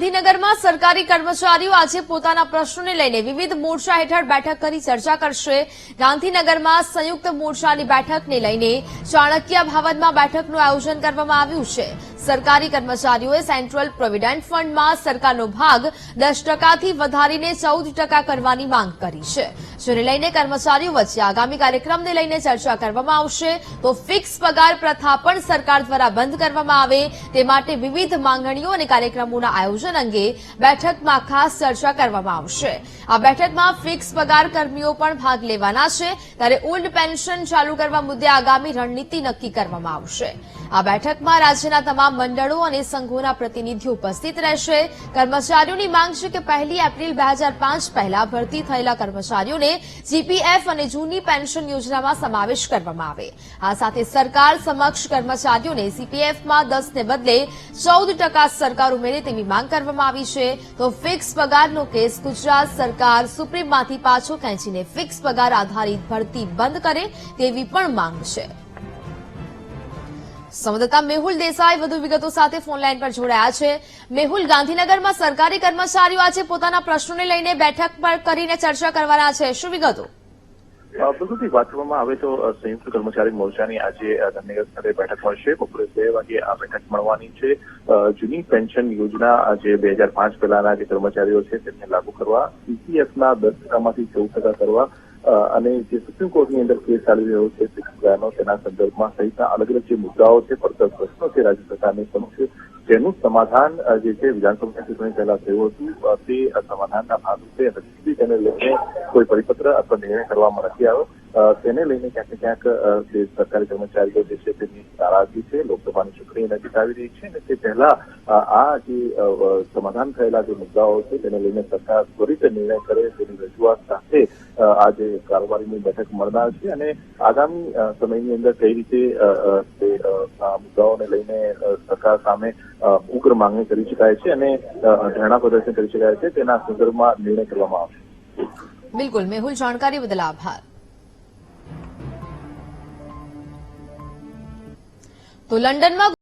ગાંધીનગરમાં સરકારી કર્મચારીઓ આજે પોતાના પ્રશ્નોને લઈને વિવિધ મોરચા હેઠળ બેઠક કરી ચર્ચા કરશે। ગાંધીનગરમાં સંયુક્ત મોરચાની બેઠકને લઈને ચાણક્ય ભવનમાં બેઠકનું આયોજન કરવામાં આવ્યું છે। સરકારી કર્મચારીઓએ સેન્ટ્રલ પ્રોવિડન્ટ ફંડમાં સરકારનો ભાગ 10%થી વધારીને 14% કરવાની માંગ કરી છે, જેને લઈને કર્મચારીઓ વચ્ચે આગામી કાર્યક્રમને લઈને ચર્ચા કરવામાં આવશે। તો ફિક્સ પગાર પ્રથા પણ સરકાર દ્વારા બંધ કરવામાં આવે તે માટે વિવિધ માંગણીઓ અને કાર્યક્રમોના આયોજન અંગે બેઠકમાં ખાસ ચર્ચા કરવામાં આવશે। આ બેઠકમાં ફિક્સ પગાર કર્મીઓ પણ ભાગ લેવાના છે, ત્યારે ઓલ્ડ પેન્શન ચાલુ કરવા મુદ્દે આગામી રણનીતિ નક્કી કરવામાં આવશે। આ બેઠકમાં રાજ્યના તમામ મંડળો અને સંઘોના પ્રતિનિધિઓ ઉપસ્થિત રહેશે। કર્મચારીઓની માંગ છે કે 1 એપ્રિલ 2005 પહેલા ભરતી થયેલા કર્મચારીઓને જીપીએફ અને જૂની પેન્શન યોજનામાં સમાવેશ કરવામાં આવે। આ સાથે સરકાર સમક્ષ કર્મચારીઓને સીપીએફમાં 10 ને બદલે 14% સરકાર ઉમેરે તેવી માંગ કરવામાં આવી છે। તો ફિક્સ પગારનો કેસ ગુજરાત સરકાર સુપ્રીમમાંથી પાછો ખેંચીને ફિક્સ પગાર આધારિત ભરતી બંધ કરે તેવી પણ માંગ છે। સંવાદદાતા મેહુલ દેસાઈ વધુ વિગતો સાથે ફોનલાઈન પર જોડાયા છે। મેહુલ, ગાંધીનગરમાં સરકારી કર્મચારીઓ આજે પોતાના પ્રશ્નોને લઈને બેઠક પર કરીને ચર્ચા કરવાના છે, શું વિગતો? બિલકુલ વાત કરવામાં આવે તો સંયુક્ત કર્મચારી મોરચાની આજે ગાંધીનગર ખાતે બેઠક મળશે। બપોરે 2 વાગે આ બેઠક મળવાની છે। જૂની પેન્શન યોજના જે 2005 પહેલાના જે કર્મચારીઓ છે તેમને લાગુ કરવા, સીપીએફના 10%માંથી 14% કરવા અને જે સુપ્રીમ કોર્ટની અંદર કેસ ચાલી રહ્યો છે ફિક્સ પગારનો તેના સંદર્ભમાં સહિતના અલગ અલગ જે મુદ્દાઓ છે, પડતર પ્રશ્નો છે રાજ્ય સરકારની સમક્ષ, જેનું સમાધાન જે છે વિધાનસભાની ચૂંટણી પહેલા થયું હતું તે સમાધાનના ભાગરૂપે હજી સુધી તેને લઈને કોઈ પરિપત્ર અથવા નિર્ણય કરવામાં નથી આવ્યો। તેને લઈને ક્યાંક ને ક્યાંક જે સરકારી કર્મચારીઓ જે છે તેની નારાજગી છે। લોકસભાની ચૂંટણી નજીક આવી રહી છે અને તે પહેલા આ જે સમાધાન થયેલા જે મુદ્દાઓ છે તેને લઈને સરકાર ત્વરિત નિર્ણય કરે તેની રજૂઆત સાથે આ જે કારોબારીની બેઠક મળનાર છે અને આગામી સમયની અંદર કઈ રીતે તે મુદ્દાઓને લઈને સરકાર સામે ઉગ્ર માંગણી કરી શકાય છે અને ધરણા પ્રદર્શન કરી શકાય છે તેના સંદર્ભમાં નિર્ણય કરવામાં આવશે। બિલકુલ મેહુલ, જાણકારી બદલ આભાર। તો લંડનમાં